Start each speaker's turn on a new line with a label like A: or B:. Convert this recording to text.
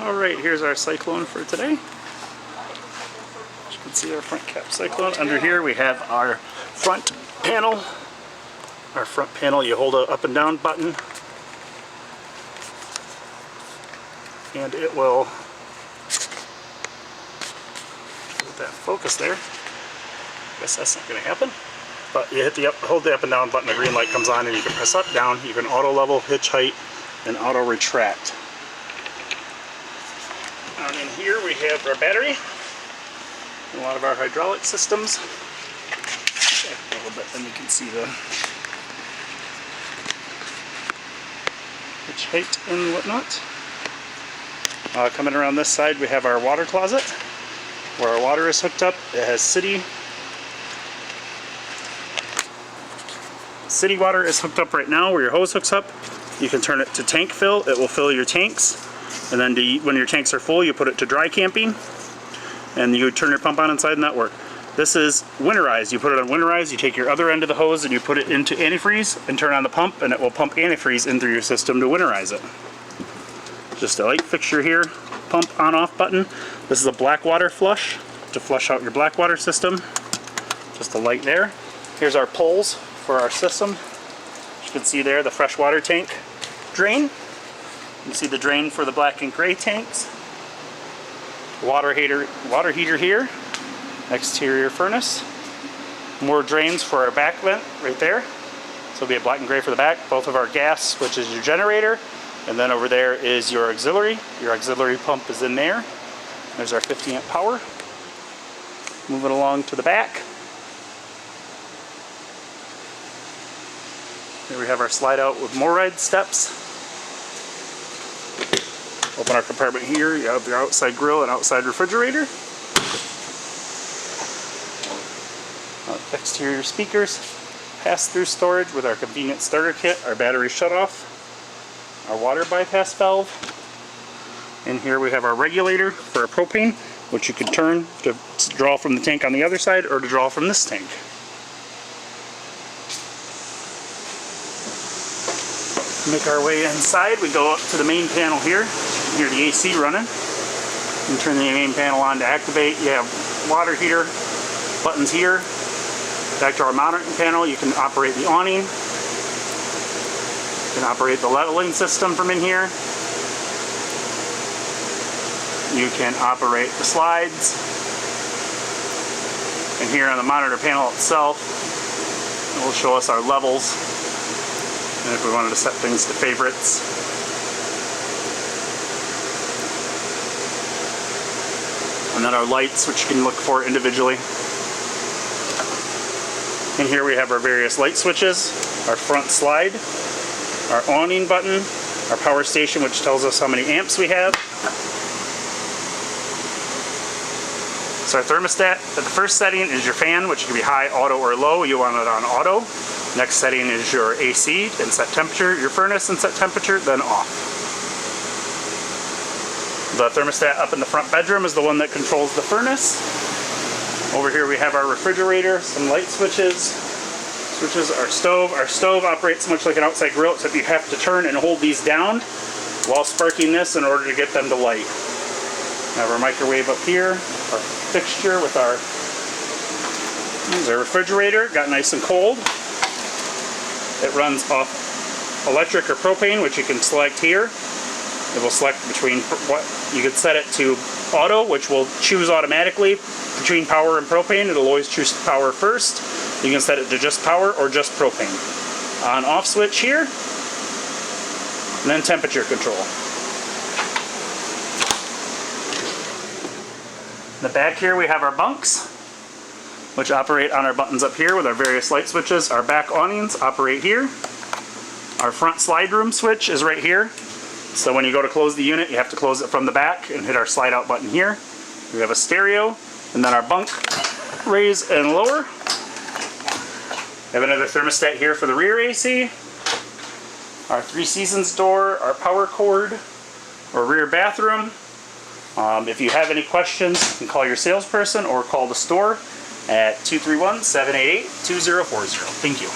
A: Alright, here's our CYclone for today. As you can see, our front cap CYclone. Under here we have our front panel. Our front panel, you hold an up and down button and it will get that focus there. Guess that's not going to happen. But you hit the hold the up and down button, the green light comes on, and you can press up, down. You can auto level, hitch height, and auto retract. Down in here we have our battery. A lot of our hydraulic systems. Back a little bit, then you can see the hitch height and whatnot. Coming around this side, we have our water closet, where our water is hooked up. It has city water is hooked up right now, where your hose hooks up. You can turn it to tank fill. It will fill your tanks. And then when your tanks are full, you put it to dry camping. And you turn your pump on inside and that works. This is winterized. You put it on winterized, you take your other end of the hose and you put it into antifreeze and turn on the pump, and it will pump antifreeze in through your system to winterize it. Just a light fixture here, pump on off button. This is a black water flush to flush out your black water system. Just a light there. Here's our poles for our system. As you can see there, the fresh water tank drain. You can see the drain for the black and gray tanks. Water heater here. Exterior furnace. More drains for our back vent right there. So it'll be a black and gray for the back. Both of our gas, which is your generator. And then over there is your auxiliary. Your auxiliary pump is in there. There's our 50 amp power. Moving along to the back. Here we have our slide out with more ride steps. Open our compartment here. You have your outside grill and outside refrigerator. Exterior speakers. Pass-through storage with our convenient starter kit, our battery shutoff, our water bypass valve. In here we have our regulator for our propane, which you can turn to draw from the tank on the other side or to draw from this tank. Make our way inside. We go up to the main panel here. You hear the AC running. You can turn the main panel on to activate. You have water heater buttons here. Back to our monitoring panel, you can operate the awning. You can operate the leveling system from in here. You can operate the slides. And here on the monitor panel itself, it will show us our levels. And if we wanted to set things to favorites. And then our lights, which you can look for individually. And here we have our various light switches, our front slide, our awning button, our power station, which tells us how many amps we have. So our thermostat, the first setting is your fan, which can be high, auto, or low. You want it on auto. Next setting is your AC and set temperature, your furnace and set temperature, then off. The thermostat up in the front bedroom is the one that controls the furnace. Over here we have our refrigerator, some light switches. Our stove. Our stove operates much like an outside grill, except you have to turn and hold these down while sparking this in order to get them to light. We have our microwave up here, our fixture with there's our refrigerator, got nice and cold. It runs off electric or propane, which you can select here. It will select between what you can set it to auto, which will choose automatically between power and propane. It'll always choose power first. You can set it to just power or just propane. On off switch here, and then temperature control. In the back here we have our bunks, which operate on our buttons up here with our various light switches. Our back awnings operate here. Our front slide room switch is right here. So when you go to close the unit, you have to close it from the back and hit our slide out button here. We have a stereo, and then our bunk raise and lower. We have another thermostat here for the rear AC. Our 3 Seasons door, our power cord, or rear bathroom. If you have any questions, you can call your salesperson or call the store at 231-788-2040. Thank you.